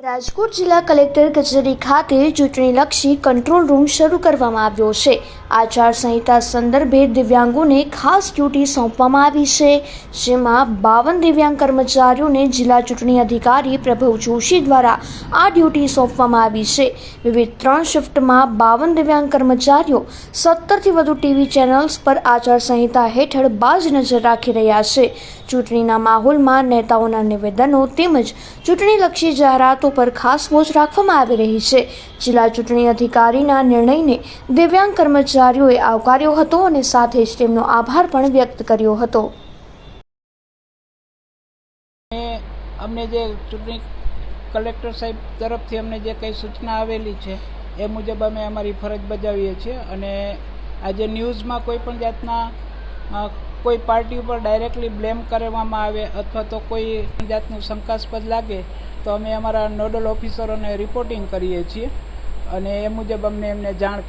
રાજકોટ જિલ્લા કલેક્ટર કચેરી ખાતે ચૂંટણીલક્ષી કંટ્રોલ રૂમ શરૂ કરવામાં આવ્યો છે। આચારસંહિતા સંદર્ભે દિવ્યાંગોને ખાસ ડ્યુટી સોંપવામાં આવી છે, જેમાં 52 દિવ્યાંગ કર્મચારીઓને જિલ્લા ચૂંટણી અધિકારી પ્રભવ જોશી દ્વારા આ ડ્યુટી સોંપવામાં આવી છે। વિવિધ 3 શિફ્ટમાં 52 દિવ્યાંગ કર્મચારીઓ 17થી વધુ ટીવી ચેનલ્સ પર આચારસંહિતા હેઠળ બાજ નજર રાખી રહ્યા છે। ચૂંટણીના માહોલમાં નેતાઓના નિવેદનો તેમજ ચૂંટણીલક્ષી જાહેરાતો પર ખાસ વોચ રાખવામાં આવી રહી છે। જિલ્લા ચૂંટણી અધિકારીના નિર્ણયને દિવ્યાંગ કર્મચારીઓએ આવકાર્યો હતો અને સાથે જ તેમનો આભાર પણ વ્યક્ત કર્યો હતો। અમને જે ચૂંટણી કલેક્ટર સાહેબ તરફથી અમને જે કંઈ સૂચના આવેલી છે એ મુજબ અમે અમારી ફરજ બજાવીએ છીએ અને આજે ન્યૂઝમાં કોઈ પણ જાતના કોઈ પાર્ટી ઉપર ડાયરેક્ટલી બ્લેમ કરવામાં આવે અથવા તો કોઈ જાતનું શંકાસ્પદ લાગે તો અમે અમારા નોડલ ઓફિસરોને રિપોર્ટિંગ કરીએ છીએ અને એ મુજબ અમને એમને જાણ